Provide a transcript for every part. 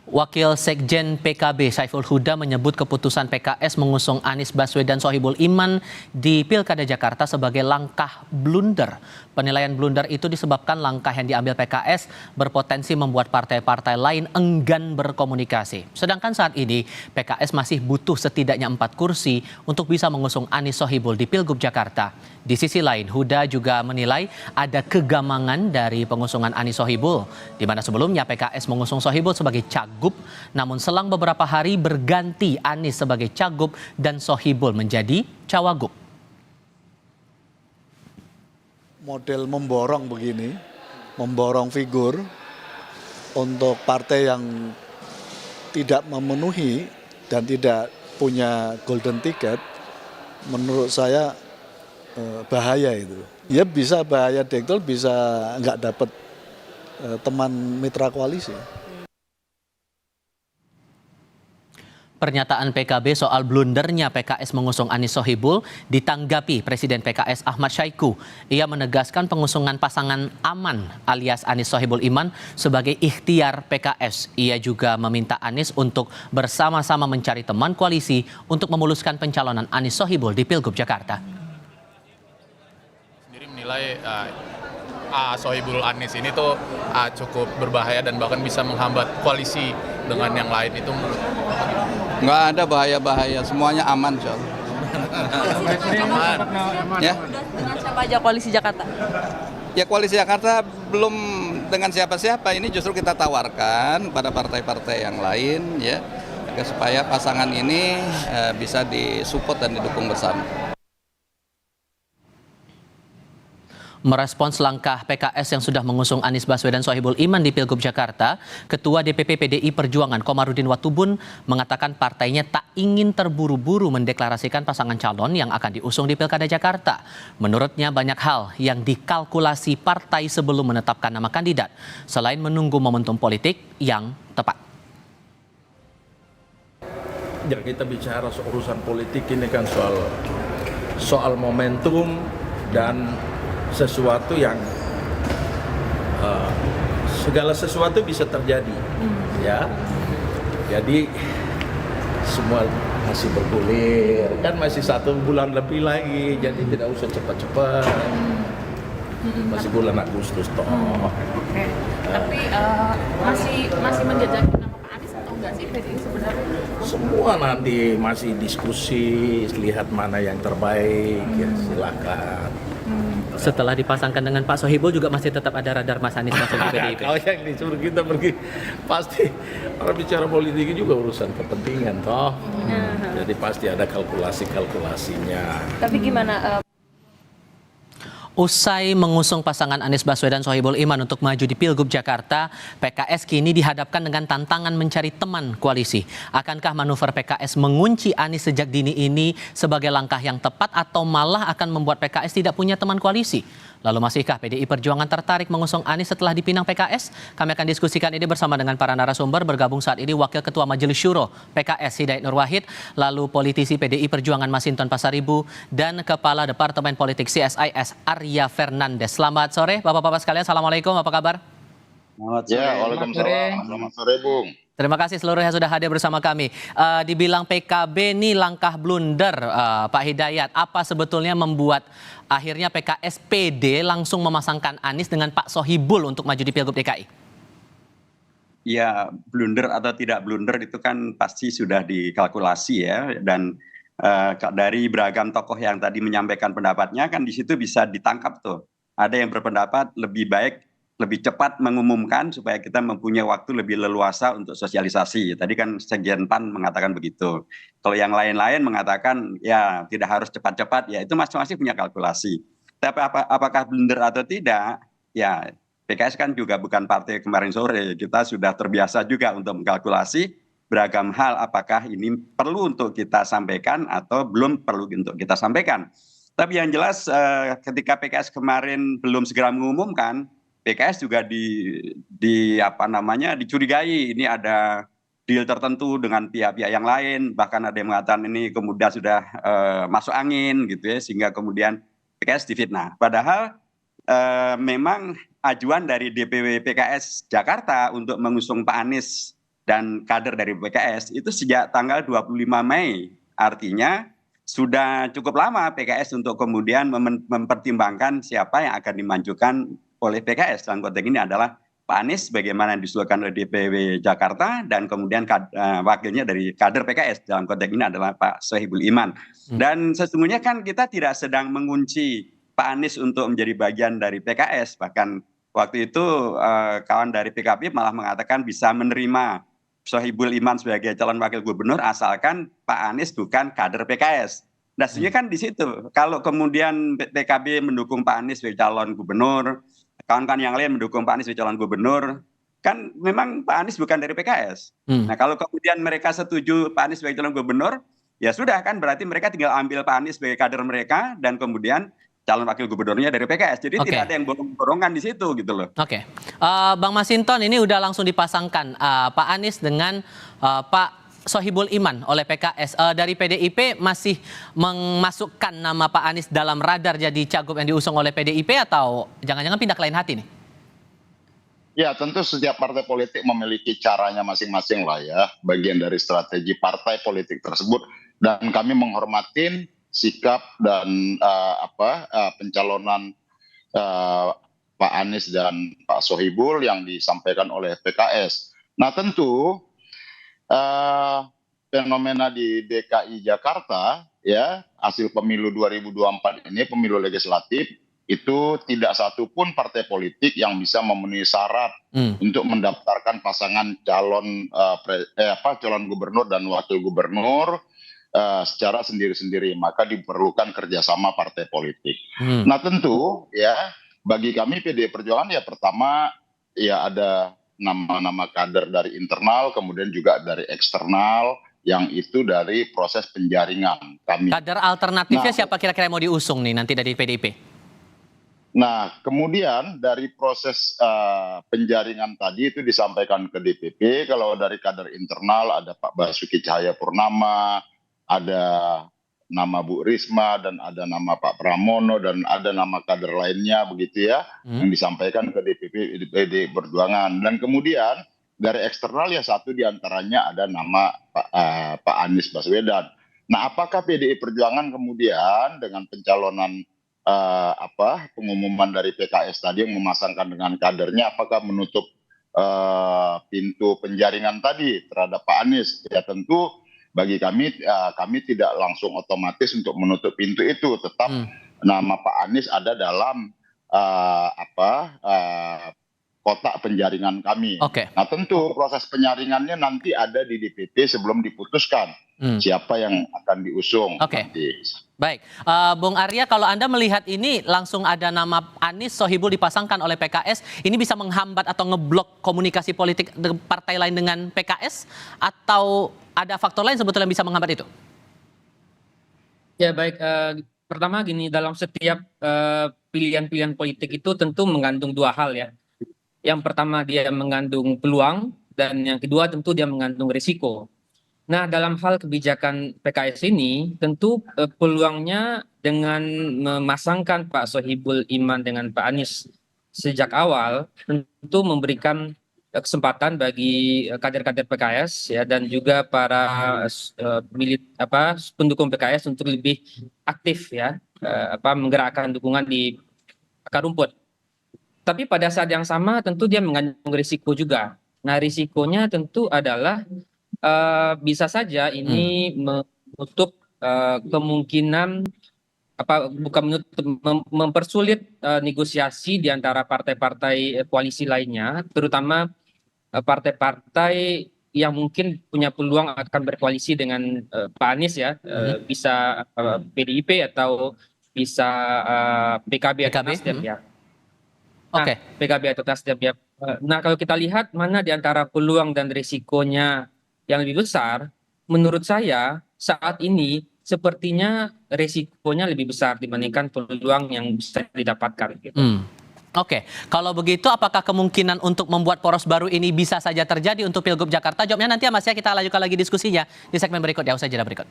Wakil Sekjen PKB Saiful Huda menyebut keputusan PKS mengusung Anies Baswedan Sohibul Iman di Pilkada Jakarta sebagai langkah blunder. Penilaian blunder itu disebabkan langkah yang diambil PKS berpotensi membuat partai-partai lain enggan berkomunikasi. Sedangkan saat ini PKS masih butuh setidaknya 4 kursi untuk bisa mengusung Anies Sohibul di Pilgub Jakarta. Di sisi lain, Huda juga menilai ada kegamangan dari pengusungan Anies Sohibul, di mana sebelumnya PKS mengusung Sohibul sebagai cagup, namun selang beberapa hari berganti Anies sebagai cagup dan Sohibul menjadi cawagup. Model memborong begini, memborong figur untuk partai yang tidak memenuhi dan tidak punya golden ticket, menurut saya bahaya itu. Ya bisa bahaya dektul, bisa nggak dapat teman mitra koalisi. Pernyataan PKB soal blundernya PKS mengusung Anies Sohibul ditanggapi Presiden PKS Ahmad Syaiqo. Ia menegaskan pengusungan pasangan aman alias Anies Sohibul Iman sebagai ikhtiar PKS. Ia juga meminta Anies untuk bersama-sama mencari teman koalisi untuk memuluskan pencalonan Anies Sohibul di Pilgub Jakarta. Sendiri menilai Sohibul Anies ini tuh cukup berbahaya dan bahkan bisa menghambat koalisi dengan yang lain. Itu menurut nggak ada bahaya-bahaya, semuanya aman soal. aman. Ya. Dengan siapa aja koalisi Jakarta? Ya koalisi Jakarta belum dengan siapa-siapa, ini justru kita tawarkan pada partai-partai yang lain ya, agar supaya pasangan ini bisa disupport dan didukung bersama. Merespons langkah PKS yang sudah mengusung Anies Baswedan Sohibul Iman di Pilgub Jakarta, Ketua DPP PDI Perjuangan Komarudin Watubun mengatakan partainya tak ingin terburu-buru mendeklarasikan pasangan calon yang akan diusung di Pilkada Jakarta. Menurutnya banyak hal yang dikalkulasi partai sebelum menetapkan nama kandidat, selain menunggu momentum politik yang tepat. Ya kita bicara soal urusan politik ini kan soal momentum dan sesuatu yang segala sesuatu bisa terjadi ya, jadi semua masih bergulir kan, masih 1 bulan lebih lagi, jadi tidak usah cepat-cepat, masih bulan Agustus toh. Oke. Tapi masih menjajaki nama Pak Anies atau enggak sih PDI sebenarnya? Semua nanti masih diskusi, lihat mana yang terbaik, ya silakan. Setelah dipasangkan dengan Pak Sohibul juga masih tetap ada radar Mas Anies masuk di PDIP. Kalau yang disuruh kita pergi, pasti orang bicara politik juga urusan kepentingan toh. Jadi pasti ada kalkulasinya. Tapi gimana? Usai mengusung pasangan Anies Baswedan Sohibul Iman untuk maju di Pilgub Jakarta, PKS kini dihadapkan dengan tantangan mencari teman koalisi. Akankah manuver PKS mengunci Anies sejak dini ini sebagai langkah yang tepat atau malah akan membuat PKS tidak punya teman koalisi? Lalu masihkah PDI Perjuangan tertarik mengusung Anies setelah dipinang PKS? Kami akan diskusikan ini bersama dengan para narasumber. Bergabung saat ini Wakil Ketua Majelis Syuro PKS Hidayat Nur Wahid, lalu politisi PDI Perjuangan Masinton Pasaribu, dan Kepala Departemen Politik CSIS Arya Fernandes. Selamat sore Bapak-Bapak sekalian, Assalamualaikum, apa kabar? Selamat sore. Waalaikumsalam. Selamat sore, Bung. Terima kasih seluruhnya sudah hadir bersama kami. Dibilang PKB ini langkah blunder, Pak Hidayat. Apa sebetulnya membuat akhirnya PKS PD langsung memasangkan Anies dengan Pak Sohibul untuk maju di Pilgub DKI? Ya, blunder atau tidak blunder itu kan pasti sudah dikalkulasi ya. Dan dari beragam tokoh yang tadi menyampaikan pendapatnya kan di situ bisa ditangkap tuh. Ada yang berpendapat lebih baik lebih cepat mengumumkan supaya kita mempunyai waktu lebih leluasa untuk sosialisasi. Tadi kan Sekjen PAN mengatakan begitu. Kalau yang lain-lain mengatakan ya tidak harus cepat-cepat, ya itu masing-masing punya kalkulasi. Tapi apakah blunder atau tidak, ya PKS kan juga bukan partai kemarin sore. Kita sudah terbiasa juga untuk mengkalkulasi beragam hal, apakah ini perlu untuk kita sampaikan atau belum perlu untuk kita sampaikan. Tapi yang jelas ketika PKS kemarin belum segera mengumumkan, PKS juga dicurigai ini ada deal tertentu dengan pihak-pihak yang lain, bahkan ada yang mengatakan ini kemudian sudah masuk angin gitu ya, sehingga kemudian PKS difitnah. Padahal memang ajuan dari DPW PKS Jakarta untuk mengusung Pak Anies dan kader dari PKS itu sejak tanggal 25 Mei. Artinya sudah cukup lama PKS untuk kemudian mempertimbangkan siapa yang akan dimajukan oleh PKS. Dalam konteks ini adalah Pak Anies bagaimana disusulkan oleh DPW Jakarta dan kemudian wakilnya dari kader PKS. Dalam konteks ini adalah Pak Sohibul Iman. Dan sesungguhnya kan kita tidak sedang mengunci Pak Anies untuk menjadi bagian dari PKS. Bahkan waktu itu kawan dari PKB malah mengatakan bisa menerima Sohibul Iman sebagai calon wakil gubernur asalkan Pak Anies bukan kader PKS. Nah, sebenarnya kan di situ. Kalau kemudian PKB mendukung Pak Anies sebagai calon gubernur, kawan-kawan yang lain mendukung Pak Anies sebagai calon gubernur, kan memang Pak Anies bukan dari PKS. Nah, kalau kemudian mereka setuju Pak Anies sebagai calon gubernur, ya sudah kan berarti mereka tinggal ambil Pak Anies sebagai kader mereka dan kemudian calon wakil gubernurnya dari PKS. Jadi tidak ada yang borong-borongan di situ gitu loh. Oke. Bang Masinton, ini udah langsung dipasangkan Pak Anies dengan Pak Sohibul Iman oleh PKS. Dari PDIP masih memasukkan nama Pak Anies dalam radar jadi cagup yang diusung oleh PDIP atau jangan-jangan pindah ke lain hati nih? Ya, tentu setiap partai politik memiliki caranya masing-masing lah ya, bagian dari strategi partai politik tersebut, dan kami menghormatin sikap dan pencalonan Pak Anies dan Pak Sohibul yang disampaikan oleh PKS. Nah, tentu fenomena di DKI Jakarta ya, hasil pemilu 2024 ini, pemilu legislatif, itu tidak satupun partai politik yang bisa memenuhi syarat untuk mendaftarkan pasangan calon gubernur dan wakil gubernur secara sendiri-sendiri, maka diperlukan kerjasama partai politik. Nah, tentu ya bagi kami PDI Perjuangan ya pertama ya ada nama-nama kader dari internal, kemudian juga dari eksternal yang itu dari proses penjaringan kami. Kader alternatifnya siapa kira-kira yang mau diusung nih nanti dari PDIP? Nah, kemudian dari proses penjaringan tadi itu disampaikan ke DPP, kalau dari kader internal ada Pak Basuki Cahayapurnama, ada nama Bu Risma, dan ada nama Pak Pramono, dan ada nama kader lainnya begitu ya, yang disampaikan ke DPP PDI Perjuangan. Dan kemudian dari eksternal ya satu diantaranya ada nama Pak Anies Baswedan. Nah, apakah PDI Perjuangan kemudian dengan pencalonan pengumuman dari PKS tadi yang memasangkan dengan kadernya, apakah menutup pintu penjaringan tadi terhadap Pak Anies? Ya tentu bagi kami tidak langsung otomatis untuk menutup pintu itu, tetap nama Pak Anies ada dalam kotak penjaringan kami. Nah, tentu proses penyaringannya nanti ada di DPP sebelum diputuskan siapa yang akan diusung. Nanti. Baik, Bung Arya, kalau Anda melihat ini langsung ada nama Anies Sohibul dipasangkan oleh PKS, ini bisa menghambat atau ngeblok komunikasi politik partai lain dengan PKS, atau ada faktor lain sebetulnya yang bisa menghambat itu? Ya baik, pertama gini, dalam setiap pilihan-pilihan politik itu tentu mengandung dua hal ya. Yang pertama dia mengandung peluang, dan yang kedua tentu dia mengandung risiko. Nah, dalam hal kebijakan PKS ini, tentu peluangnya dengan memasangkan Pak Sohibul Iman dengan Pak Anies sejak awal, tentu memberikan kesempatan bagi kader-kader PKS ya, dan juga para pendukung PKS untuk lebih aktif ya, menggerakkan dukungan di akar rumput. Tapi pada saat yang sama tentu dia mengandung risiko juga. Nah, risikonya tentu adalah bisa saja ini menutup kemungkinan mempersulit negosiasi di antara partai-partai koalisi lainnya, terutama partai-partai yang mungkin punya peluang akan berkoalisi dengan Pak Anies ya, bisa PDIP atau bisa PKB atau Nasdem ya. Nah, PKB atau Nasdem ya. Nah, kalau kita lihat mana di antara peluang dan risikonya yang lebih besar, menurut saya saat ini sepertinya risikonya lebih besar dibandingkan peluang yang bisa didapatkan. Gitu. Kalau begitu apakah kemungkinan untuk membuat poros baru ini bisa saja terjadi untuk Pilgub Jakarta? Jawabnya nanti ya Mas ya, kita lanjutkan lagi diskusinya di segmen berikut ya, usai jeda berikut.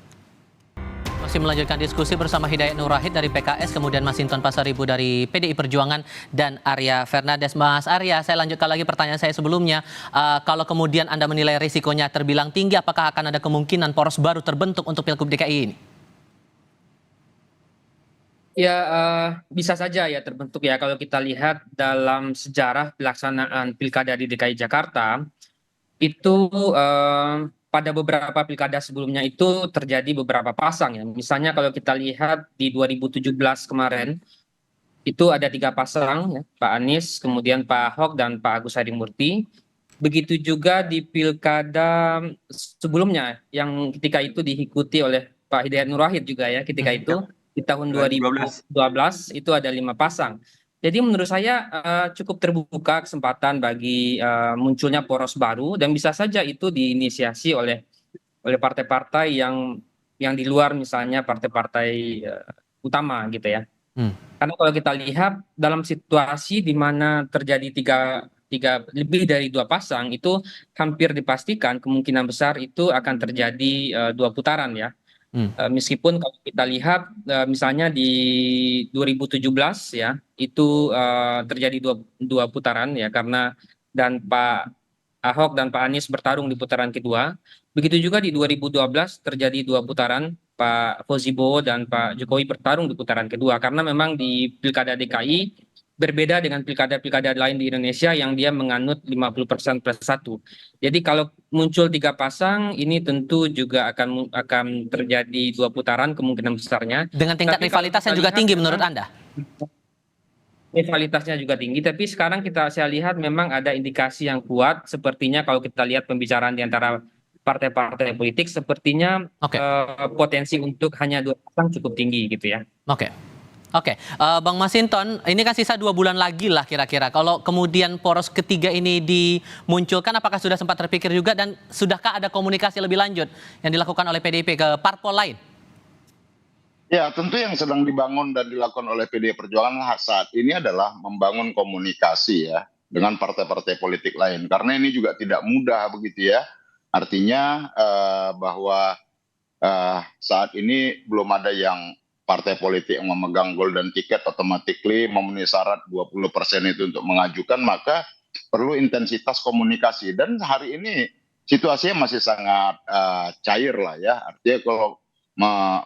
masih melanjutkan diskusi bersama Hidayat Nur Wahid dari PKS, kemudian Masinton Pasaribu dari PDI Perjuangan, dan Arya Fernandes. Mas Arya, saya lanjutkan lagi pertanyaan saya sebelumnya. Kalau kemudian Anda menilai risikonya terbilang tinggi, apakah akan ada kemungkinan poros baru terbentuk untuk Pilgub DKI ini? Ya, bisa saja ya terbentuk ya kalau kita lihat dalam sejarah pelaksanaan pilkada di DKI Jakarta, itu pada beberapa pilkada sebelumnya itu terjadi beberapa pasang ya. Misalnya kalau kita lihat di 2017 kemarin, itu ada 3 pasang ya, Pak Anies, kemudian Pak Ahok, dan Pak Agus Harimurti. Begitu juga di pilkada sebelumnya yang ketika itu diikuti oleh Pak Hidayat Nur Wahid juga ya ketika itu. Di tahun 2012 itu ada 5 pasang. Jadi menurut saya cukup terbuka kesempatan bagi munculnya poros baru, dan bisa saja itu diinisiasi oleh partai-partai yang di luar, misalnya partai-partai utama gitu ya. Karena kalau kita lihat dalam situasi di mana terjadi tiga lebih dari 2 pasang, itu hampir dipastikan kemungkinan besar itu akan terjadi 2 putaran ya. Meskipun kalau kita lihat misalnya di 2017 ya itu terjadi dua putaran ya, karena dan Pak Ahok dan Pak Anies bertarung di putaran kedua. Begitu juga di 2012 terjadi 2 putaran, Pak Fauzi Bowo dan Pak Jokowi bertarung di putaran kedua, karena memang di Pilkada DKI berbeda dengan pilkada-pilkada lain di Indonesia yang dia menganut 50% plus 1. Jadi kalau muncul 3 pasang, ini tentu juga akan terjadi 2 putaran kemungkinan besarnya. Dengan tingkat rivalitas yang juga tinggi menurut Anda? Rivalitasnya juga tinggi, tapi sekarang saya lihat memang ada indikasi yang kuat. Sepertinya kalau kita lihat pembicaraan di antara partai-partai politik, sepertinya potensi untuk hanya 2 pasang cukup tinggi gitu ya. Oke, Bang Masinton, ini kan sisa 2 bulan lagi lah kira-kira. Kalau kemudian poros ketiga ini dimunculkan, apakah sudah sempat terpikir juga, dan sudahkah ada komunikasi lebih lanjut yang dilakukan oleh PDIP ke parpol lain? Ya, tentu yang sedang dibangun dan dilakukan oleh PDI Perjuangan saat ini adalah membangun komunikasi ya dengan partai-partai politik lain. Karena ini juga tidak mudah begitu ya. Artinya bahwa saat ini belum ada yang partai politik yang memegang golden ticket automatically memenuhi syarat 20% itu untuk mengajukan, maka perlu intensitas komunikasi. Dan hari ini situasinya masih sangat cair lah ya. Artinya kalau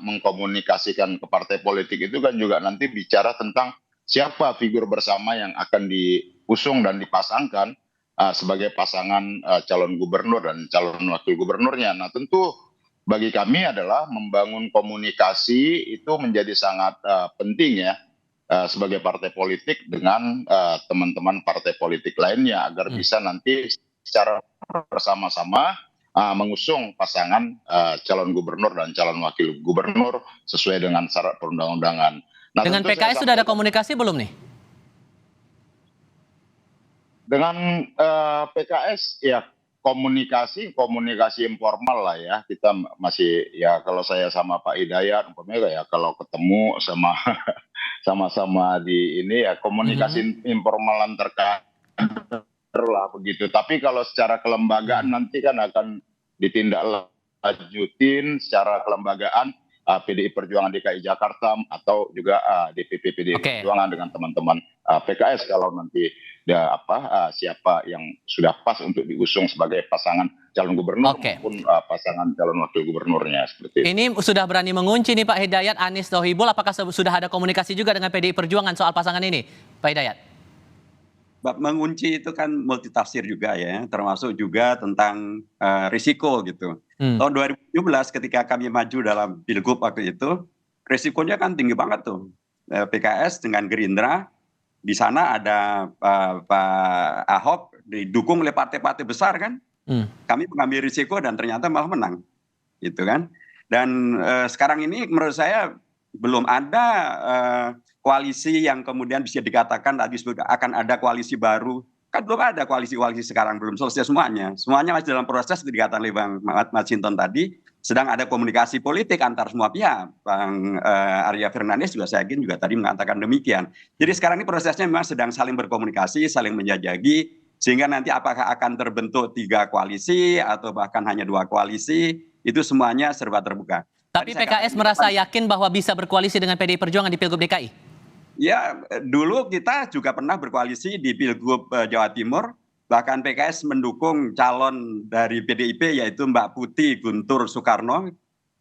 mengkomunikasikan ke partai politik itu kan juga nanti bicara tentang siapa figur bersama yang akan diusung dan dipasangkan sebagai pasangan calon gubernur dan calon wakil gubernurnya. Nah tentu bagi kami adalah membangun komunikasi itu menjadi sangat penting ya sebagai partai politik dengan teman-teman partai politik lainnya agar bisa nanti secara bersama-sama mengusung pasangan calon gubernur dan calon wakil gubernur sesuai dengan syarat perundang-undangan. Nah, dengan PKS sudah ada komunikasi belum nih? Dengan PKS ya komunikasi informal lah ya, kita masih ya kalau saya sama Pak Hidayat umpamanya ya kalau ketemu sama-sama di ini ya komunikasi informal antar kader lah begitu. Tapi kalau secara kelembagaan nanti kan akan ditindaklanjutin secara kelembagaan PDI Perjuangan DKI Jakarta atau juga DPP PDI Perjuangan dengan teman-teman PKS kalau nanti siapa yang sudah pas untuk diusung sebagai pasangan calon gubernur maupun pasangan calon wakil gubernurnya seperti itu. Ini sudah berani mengunci nih Pak Hidayat, Anies Sohibul, apakah sudah ada komunikasi juga dengan PDI Perjuangan soal pasangan ini, Pak Hidayat? Mengunci itu kan multitafsir juga ya, termasuk juga tentang risiko gitu. Tahun 2017 ketika kami maju dalam Pilgub waktu itu, risikonya kan tinggi banget tuh. PKS dengan Gerindra, di sana ada Pak Ahok didukung oleh partai-partai besar kan. Kami mengambil risiko dan ternyata malah menang. Gitu kan. Dan sekarang ini menurut saya belum ada koalisi yang kemudian bisa dikatakan tadi akan ada koalisi baru. Kan belum ada koalisi-koalisi sekarang, belum selesai semuanya. Semuanya masih dalam proses, dikatakan oleh Bang Masinton tadi, sedang ada komunikasi politik antar semua pihak. Bang Arya Fernandes juga saya yakin juga tadi mengatakan demikian. Jadi sekarang ini prosesnya memang sedang saling berkomunikasi, saling menjajaki, sehingga nanti apakah akan terbentuk 3 koalisi atau bahkan hanya 2 koalisi, itu semuanya serba terbuka. Tapi PKS merasa yakin bahwa bisa berkoalisi dengan PDI Perjuangan di Pilgub DKI? Ya, dulu kita juga pernah berkoalisi di Pilgub Jawa Timur, bahkan PKS mendukung calon dari PDIP yaitu Mbak Putih Guntur Soekarno.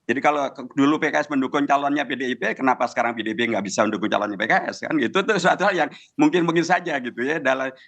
Jadi kalau dulu PKS mendukung calonnya PDIP, kenapa sekarang PDIP nggak bisa mendukung calonnya PKS kan? Gitu itu suatu hal yang mungkin saja gitu ya.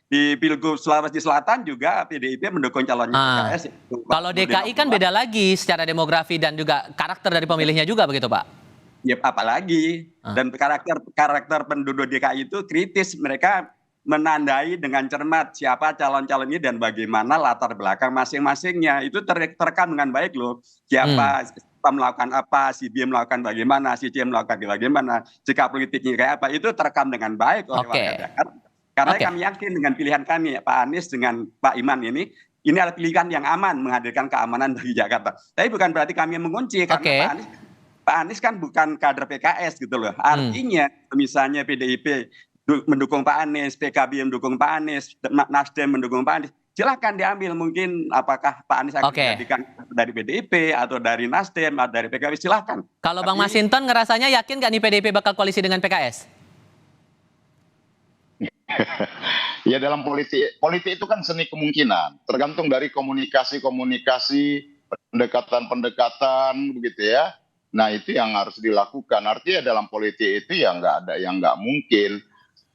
Di Pilgub Sulawesi Selatan juga PDIP mendukung calonnya PKS. Kalau DKI kan beda lagi secara demografi dan juga karakter dari pemilihnya juga begitu Pak? Ya apalagi dan karakter penduduk DKI itu kritis, mereka menandai dengan cermat siapa calon-calon ini dan bagaimana latar belakang masing-masingnya itu terekam dengan baik loh. Siapa melakukan apa, si B melakukan bagaimana, si C melakukan bagaimana, sikap politiknya kayak apa, itu terekam dengan baik oleh warga Jakarta. Karena kami yakin dengan pilihan kami Pak Anies dengan Pak Iman ini adalah pilihan yang aman menghadirkan keamanan bagi Jakarta. Tapi bukan berarti kami mengunci karena Pak Anies kan bukan kader PKS gitu loh. Artinya misalnya PDIP mendukung Pak Anies, PKB mendukung Pak Anies, Nasdem mendukung Pak Anies, silakan diambil. Mungkin apakah Pak Anies akan dijadikan dari PDIP atau dari Nasdem atau dari PKB, silakan. Kalau Bang Masinton ngerasanya yakin nggak nih PDIP bakal koalisi dengan PKS? Ya dalam politik itu kan seni kemungkinan, tergantung dari komunikasi, pendekatan begitu ya. Nah itu yang harus dilakukan. Artinya dalam politik itu ya nggak ada yang nggak mungkin.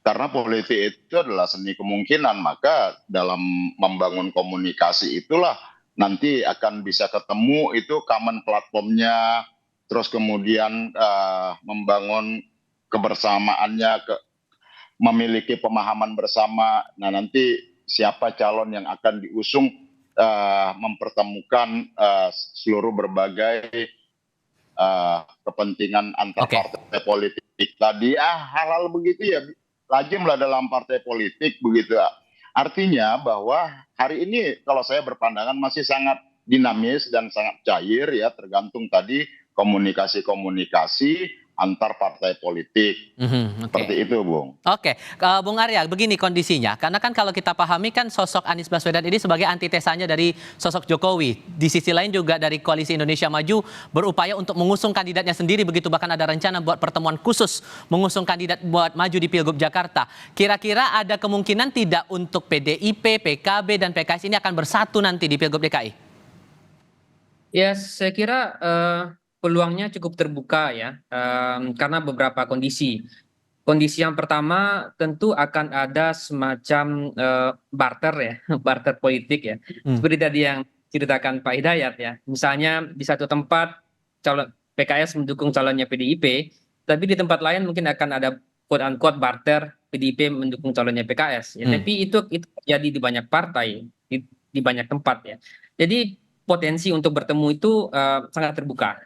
Karena politik itu adalah seni kemungkinan, maka dalam membangun komunikasi itulah nanti akan bisa ketemu itu common platformnya, terus kemudian membangun kebersamaannya, memiliki pemahaman bersama. Nah nanti siapa calon yang akan diusung mempertemukan seluruh berbagai kepentingan antar partai politik tadi. Hal-hal begitu ya lazimlah dalam partai politik begitu. Artinya bahwa hari ini kalau saya berpandangan masih sangat dinamis dan sangat cair ya, tergantung tadi komunikasi antar partai politik. Seperti itu, Bung. Oke, Bung Arya, begini kondisinya. Karena kan kalau kita pahami kan sosok Anies Baswedan ini sebagai antitesanya dari sosok Jokowi. Di sisi lain juga dari Koalisi Indonesia Maju berupaya untuk mengusung kandidatnya sendiri. Begitu bahkan ada rencana buat pertemuan khusus mengusung kandidat buat maju di Pilgub Jakarta. Kira-kira ada kemungkinan tidak untuk PDIP, PKB, dan PKS ini akan bersatu nanti di Pilgub DKI? Ya, saya kira peluangnya cukup terbuka ya, karena beberapa kondisi. Kondisi yang pertama tentu akan ada semacam barter ya, barter politik ya. Seperti tadi yang ceritakan Pak Hidayat ya. Misalnya di satu tempat calon PKS mendukung calonnya PDIP, tapi di tempat lain mungkin akan ada quote unquote barter PDIP mendukung calonnya PKS. Ya. Tapi itu terjadi di banyak partai, di banyak tempat ya. Jadi potensi untuk bertemu itu sangat terbuka.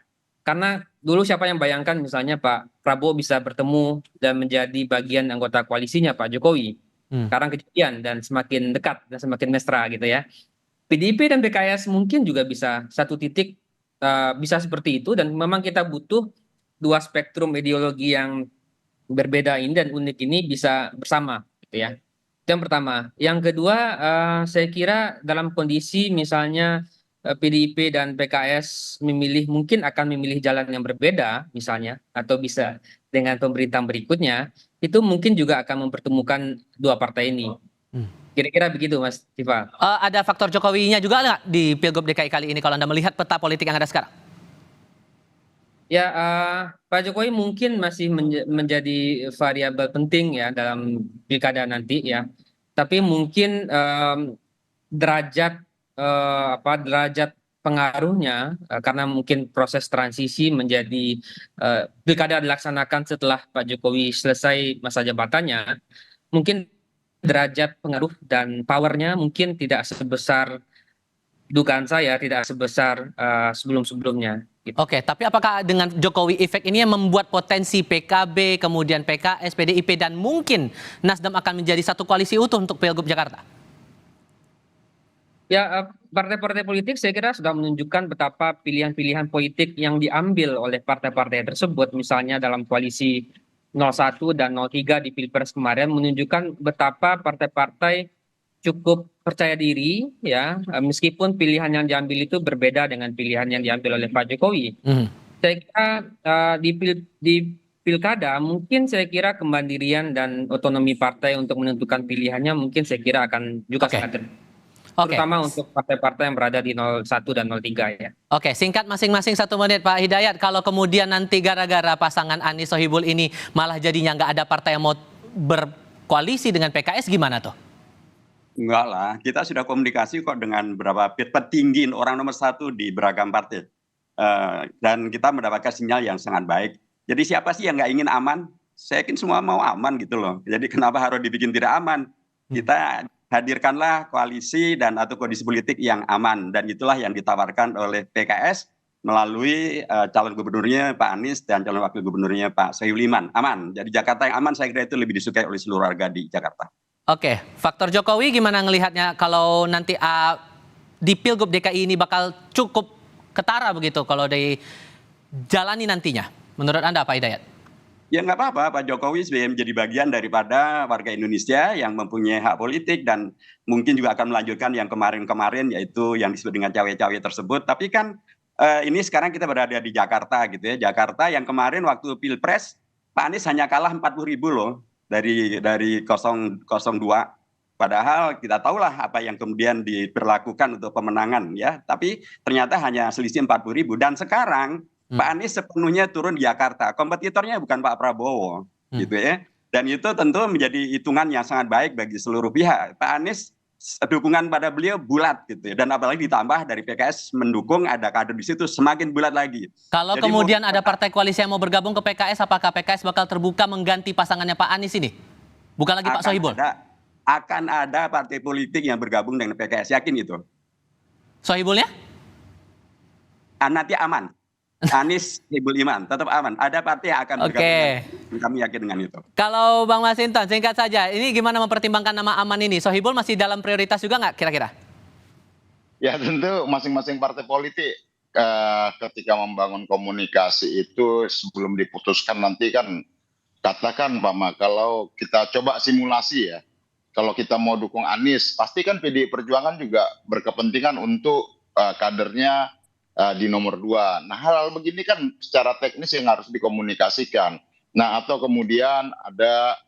Karena dulu siapa yang bayangkan misalnya Pak Prabowo bisa bertemu dan menjadi bagian anggota koalisinya Pak Jokowi. Sekarang kejadian dan semakin dekat dan semakin mesra gitu ya. PDIP dan PKS mungkin juga bisa satu titik bisa seperti itu, dan memang kita butuh dua spektrum ideologi yang berbeda ini dan unik ini bisa bersama gitu ya. Itu yang pertama. Yang kedua saya kira dalam kondisi misalnya PDIP dan PKS mungkin akan memilih jalan yang berbeda misalnya, atau bisa dengan pemerintahan berikutnya, itu mungkin juga akan mempertemukan dua partai ini. Kira-kira begitu Mas Tifa. Ada faktor Jokowinya juga nggak di Pilgub DKI kali ini kalau Anda melihat peta politik yang ada sekarang? Ya, Pak Jokowi mungkin masih menjadi variabel penting ya dalam pilkada nanti ya. Tapi mungkin derajat pengaruhnya karena mungkin proses transisi menjadi pilkada dilaksanakan setelah Pak Jokowi selesai masa jabatannya, mungkin derajat pengaruh dan powernya mungkin tidak sebesar, dugaan saya tidak sebesar sebelum-sebelumnya. Gitu. Oke, tapi apakah dengan Jokowi efek ini yang membuat potensi PKB, kemudian PKS, PDIP, dan mungkin Nasdem akan menjadi satu koalisi utuh untuk Pilgub Jakarta? Ya, partai-partai politik saya kira sudah menunjukkan betapa pilihan-pilihan politik yang diambil oleh partai-partai tersebut, misalnya dalam koalisi 01 dan 03 di Pilpres kemarin, menunjukkan betapa partai-partai cukup percaya diri ya, meskipun pilihan yang diambil itu berbeda dengan pilihan yang diambil oleh Pak Jokowi. Saya kira di pilkada mungkin saya kira kemandirian dan otonomi partai untuk menentukan pilihannya mungkin saya kira akan juga Oke. sangat terbuka. Oke. Terutama untuk partai-partai yang berada di 01 dan 03 ya. Oke, singkat masing-masing 1 menit Pak Hidayat. Kalau kemudian nanti gara-gara pasangan Anies Sohibul ini malah jadinya nggak ada partai yang mau berkoalisi dengan PKS, gimana tuh? Enggak lah, kita sudah komunikasi kok dengan beberapa petinggi orang nomor 1 di beragam partai. Dan kita mendapatkan sinyal yang sangat baik. Jadi siapa sih yang nggak ingin aman? Saya yakin semua mau aman gitu loh. Jadi kenapa harus dibikin tidak aman? Kita hadirkanlah koalisi dan atau kondisi politik yang aman. Dan itulah yang ditawarkan oleh PKS melalui calon gubernurnya Pak Anies dan calon wakil gubernurnya Pak Sohibul Iman. Aman. Jadi Jakarta yang aman saya kira itu lebih disukai oleh seluruh warga di Jakarta. Oke, faktor Jokowi gimana ngelihatnya kalau nanti di Pilgub DKI ini bakal cukup ketara begitu kalau dijalani nantinya? Menurut Anda Pak Hidayat? Ya nggak apa-apa, Pak Jokowi sebagai menjadi bagian daripada warga Indonesia yang mempunyai hak politik dan mungkin juga akan melanjutkan yang kemarin-kemarin yaitu yang disebut dengan cawe-cawe tersebut. Tapi kan ini sekarang kita berada di Jakarta gitu ya. Jakarta yang kemarin waktu Pilpres Pak Anies hanya kalah 40.000 loh dari 002. Padahal kita tahulah apa yang kemudian diberlakukan untuk pemenangan ya. Tapi ternyata hanya selisih 40.000 dan sekarang Pak Anies sepenuhnya turun di Jakarta. Kompetitornya bukan Pak Prabowo, gitu ya. Dan itu tentu menjadi hitungan yang sangat baik bagi seluruh pihak. Pak Anies dukungan pada beliau bulat gitu ya. Dan apalagi ditambah dari PKS mendukung ada kader di situ semakin bulat lagi. Kalau Jadi kemudian ada partai koalisi yang mau bergabung ke PKS, apakah PKS bakal terbuka mengganti pasangannya Pak Anies ini? Bukan lagi Pak Sohibul? Akan ada partai politik yang bergabung dengan PKS, yakin itu. Sohibulnya? Nanti aman. Anies Sohibul Iman tetap aman. Ada partai yang akan bergabung. Kami yakin dengan itu. Kalau Bang Masinton, singkat saja, ini gimana mempertimbangkan nama aman ini? Sohibul masih dalam prioritas juga nggak kira-kira? Ya tentu masing-masing partai politik ketika membangun komunikasi itu sebelum diputuskan nanti kan katakan Pak Ma, kalau kita coba simulasi ya, kalau kita mau dukung Anies, pasti kan PDI Perjuangan juga berkepentingan untuk kadernya di nomor 2. Nah hal-hal begini kan secara teknis yang harus dikomunikasikan. Nah atau kemudian ada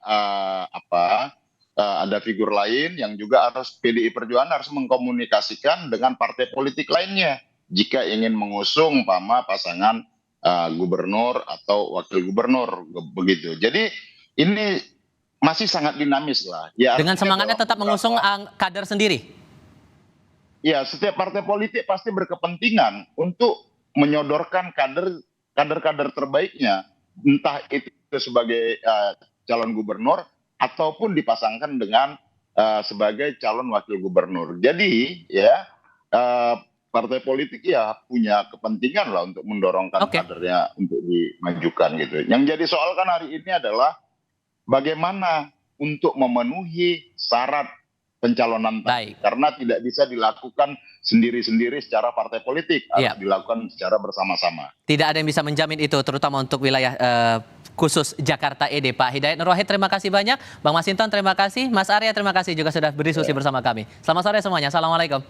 ada figur lain yang juga harus PDI Perjuangan harus mengkomunikasikan dengan partai politik lainnya jika ingin mengusung pasangan gubernur atau wakil gubernur begitu. Jadi ini masih sangat dinamis lah. Ya, dengan semangatnya tetap mengusung kader sendiri. Ya, setiap partai politik pasti berkepentingan untuk menyodorkan kader-kader terbaiknya, entah itu sebagai calon gubernur ataupun dipasangkan dengan sebagai calon wakil gubernur. Jadi ya partai politik ya punya kepentingan lah untuk mendorongkan kadernya untuk dimajukan gitu. Yang jadi soal kan hari ini adalah bagaimana untuk memenuhi syarat pencalonan tadi, karena tidak bisa dilakukan sendiri-sendiri secara partai politik, harus dilakukan secara bersama-sama. Tidak ada yang bisa menjamin itu, terutama untuk wilayah khusus Jakarta ED. Pak Hidayat Nur Wahid, terima kasih banyak. Bang Masinton, terima kasih. Mas Arya, terima kasih juga sudah berdiskusi bersama kami. Selamat sore semuanya. Assalamualaikum.